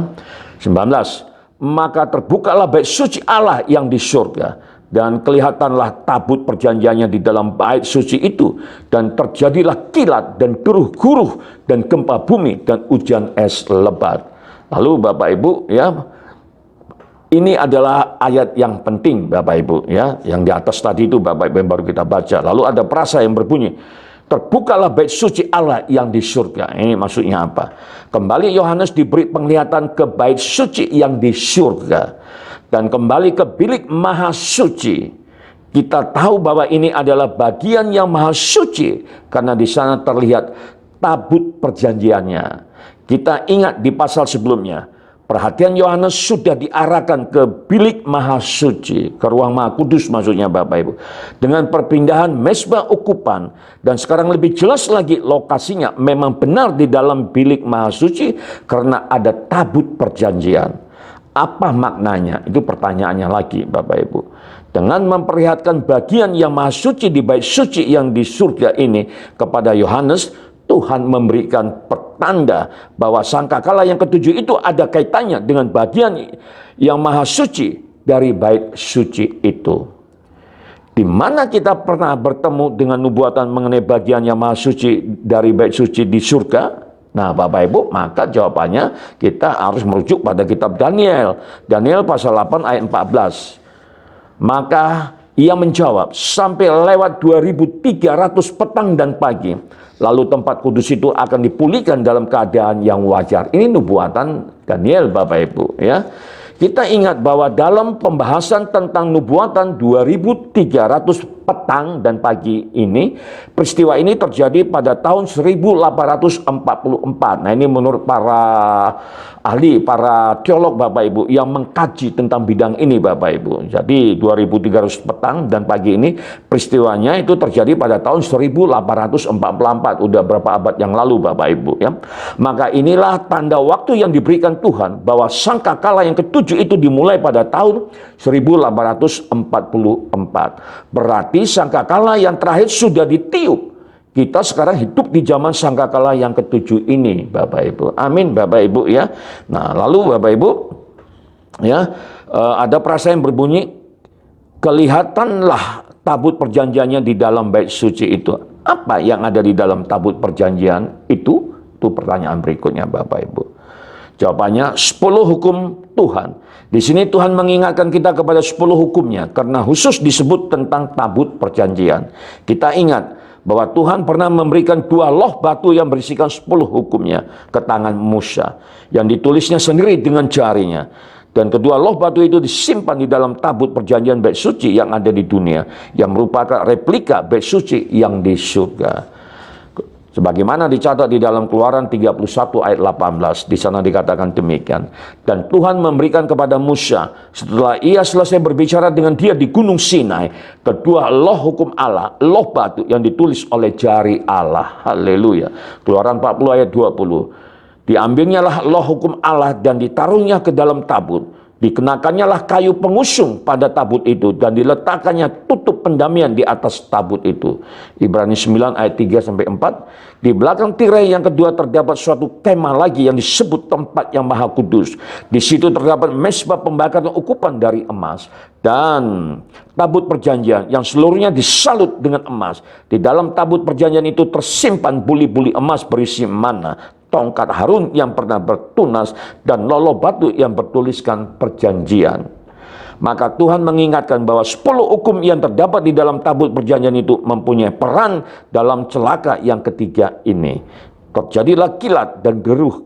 19. Maka terbukalah bait suci Allah yang di surga, dan kelihatanlah tabut perjanjiannya di dalam bait suci itu, dan terjadilah kilat dan geruh-guruh dan gempa bumi dan hujan es lebat. Lalu Bapak Ibu ya, ini adalah ayat yang penting Bapak Ibu ya, yang di atas tadi itu Bapak Ibu yang baru kita baca. Lalu ada perasa yang berbunyi, terbukalah bait suci Allah yang di surga. Ini maksudnya apa? Kembali Yohanes diberi penglihatan ke bait suci yang di surga, dan kembali ke bilik maha suci. Kita tahu bahwa ini adalah bagian yang maha suci, karena di sana terlihat tabut perjanjiannya. Kita ingat di pasal sebelumnya, perhatian Yohanes sudah diarahkan ke bilik maha suci, ke ruang maha kudus maksudnya Bapak Ibu, dengan perpindahan mezbah ukupan. Dan sekarang lebih jelas lagi lokasinya memang benar di dalam bilik maha suci, karena ada tabut perjanjian. Apa maknanya? Itu pertanyaannya lagi Bapak Ibu. Dengan memperlihatkan bagian yang maha suci di bait suci yang di surga ini kepada Yohanes, Tuhan memberikan pertanda bahwa sangkakala yang ketujuh itu ada kaitannya dengan bagian yang maha suci dari bait suci itu. Di mana kita pernah bertemu dengan nubuatan mengenai bagian yang maha suci dari bait suci di surga? Nah Bapak Ibu, maka jawabannya kita harus merujuk pada kitab Daniel. Daniel pasal 8 ayat 14. Maka ia menjawab, sampai lewat 2300 petang dan pagi, lalu tempat kudus itu akan dipulihkan dalam keadaan yang wajar. Ini nubuatan Daniel Bapak Ibu ya. Kita ingat bahwa dalam pembahasan tentang nubuatan 2300 petang dan pagi ini, peristiwa ini terjadi pada tahun 1844. Nah ini menurut para ahli, para teolog Bapak Ibu yang mengkaji tentang bidang ini Bapak Ibu. Jadi 2300 petang dan pagi ini peristiwanya itu terjadi pada tahun 1844. Udah berapa abad yang lalu Bapak Ibu ya. Maka inilah tanda waktu yang diberikan Tuhan bahwa sangkakala yang ketujuh itu dimulai pada tahun 1844. Berarti sangkakala yang terakhir sudah ditiup. Kita sekarang hidup di zaman sangkakala yang ketujuh ini, Bapak Ibu. Amin, Bapak Ibu ya. Nah, lalu Bapak Ibu ya, ada perasaan yang berbunyi, kelihatanlah tabut perjanjiannya di dalam bait suci itu. Apa yang ada di dalam tabut perjanjian itu? Itu pertanyaan berikutnya, Bapak Ibu. Jawabannya 10 hukum Tuhan. Di sini Tuhan mengingatkan kita kepada 10 hukumnya karena khusus disebut tentang tabut perjanjian. Kita ingat bahwa Tuhan pernah memberikan 2 loh batu yang berisikan 10 hukumnya ke tangan Musa yang ditulisnya sendiri dengan jarinya. Dan kedua loh batu itu disimpan di dalam tabut perjanjian bait suci yang ada di dunia, yang merupakan replika bait suci yang di surga. Sebagaimana dicatat di dalam Keluaran 31 ayat 18, di sana dikatakan demikian. Dan Tuhan memberikan kepada Musa, setelah ia selesai berbicara dengan dia di Gunung Sinai, kedua loh hukum Allah, loh batu yang ditulis oleh jari Allah. Haleluya. Keluaran 40 ayat 20. Diambilnya lah loh hukum Allah dan ditaruhnya ke dalam tabut. Dikenakannya lah kayu pengusung pada tabut itu dan diletakkannya tutup pendamian di atas tabut itu. Ibrani 9 ayat 3-4. Di belakang tirai yang kedua terdapat suatu kemah lagi yang disebut tempat yang maha kudus. Di situ terdapat mezbah pembakaran ukupan dari emas dan tabut perjanjian yang seluruhnya disalut dengan emas. Di dalam tabut perjanjian itu tersimpan buli-buli emas berisi mana, tongkat Harun yang pernah bertunas, dan lolo batu yang bertuliskan perjanjian. Maka Tuhan mengingatkan bahwa 10 hukum yang terdapat di dalam tabut perjanjian itu mempunyai peran dalam celaka yang ketiga ini. Terjadilah kilat dan guruh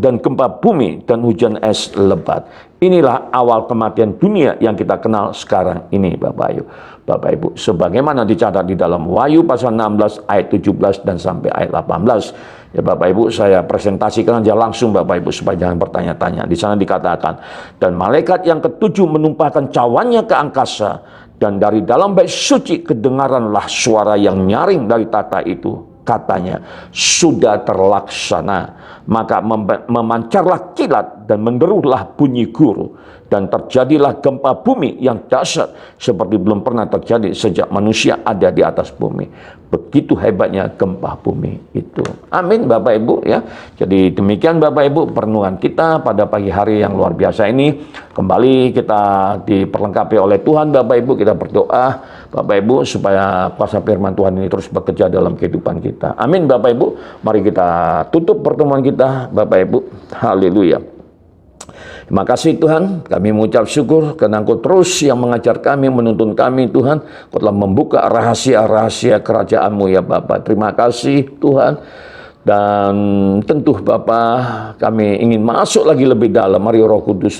dan gempa bumi dan hujan es lebat. Inilah awal kematian dunia yang kita kenal sekarang ini, Bapak Ibu. Sebagaimana dicatat di dalam Wahyu pasal 16 ayat 17 dan sampai ayat 18. Ya Bapak Ibu, saya presentasikan aja langsung Bapak Ibu supaya jangan bertanya-tanya. Di sana dikatakan, dan malaikat yang ketujuh menumpahkan cawannya ke angkasa, dan dari dalam bait suci kedengaranlah suara yang nyaring dari tata itu. Katanya, sudah terlaksana. Maka memancarlah kilat dan menderulah bunyi guru. Dan terjadilah gempa bumi yang dahsyat seperti belum pernah terjadi sejak manusia ada di atas bumi. Begitu hebatnya gempa bumi itu. Amin Bapak Ibu ya. Jadi demikian Bapak Ibu perenungan kita pada pagi hari yang luar biasa ini. Kembali kita diperlengkapi oleh Tuhan Bapak Ibu. Kita berdoa Bapak Ibu supaya kuasa firman Tuhan ini terus bekerja dalam kehidupan kita. Amin Bapak Ibu. Mari kita tutup pertemuan kita Bapak Ibu. Haleluya. Terima kasih Tuhan, kami mengucap syukur karena Engkau terus yang mengajar kami, menuntun kami Tuhan. Engkau telah membuka rahasia-rahasia kerajaan-Mu ya Bapa. Terima kasih Tuhan. Dan tentu Bapa, kami ingin masuk lagi lebih dalam. Mari Roh Kudus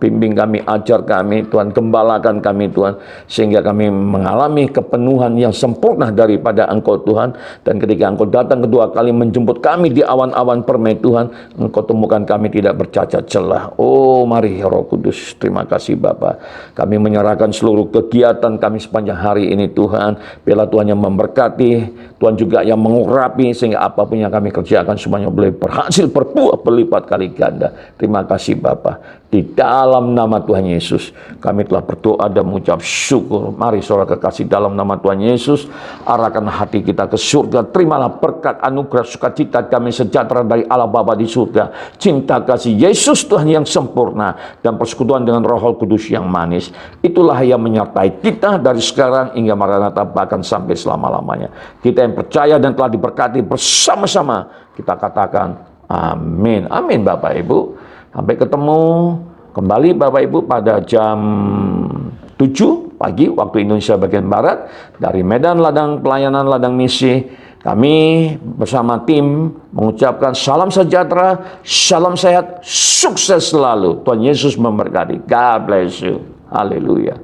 bimbing kami, ajar kami Tuhan, gembalakan kami Tuhan, sehingga kami mengalami kepenuhan yang sempurna daripada Engkau Tuhan. Dan ketika Engkau datang kedua kali menjemput kami di awan-awan permai Tuhan, Engkau temukan kami tidak bercacat celah. Oh mari Roh Kudus, terima kasih Bapa. Kami menyerahkan seluruh kegiatan kami sepanjang hari ini Tuhan. Biarlah Tuhan yang memberkati, Tuhan juga yang mengurapi, sehingga apapun yang kami kerjakan semuanya boleh berhasil berbuah berlipat kali ganda. Terima kasih Bapa. Di dalam nama Tuhan Yesus, kami telah berdoa dan mengucap syukur. Mari saudara kekasih, dalam nama Tuhan Yesus, arahkan hati kita ke surga. Terimalah berkat, anugerah, sukacita, damai sejahtera dari Allah Bapa di surga. Cinta kasih Yesus Tuhan yang sempurna dan persekutuan dengan Roh Kudus yang manis. Itulah yang menyertai kita dari sekarang hingga Maranatha, bahkan sampai selama-lamanya. Kita yang percaya dan telah diberkati bersama-sama, kita katakan amin. Amin Bapak Ibu. Sampai ketemu kembali Bapak Ibu pada jam 7 pagi waktu Indonesia bagian Barat dari Medan Ladang Pelayanan Ladang Misi. Kami bersama tim mengucapkan salam sejahtera, salam sehat, sukses selalu. Tuhan Yesus memberkati. God bless you. Haleluya.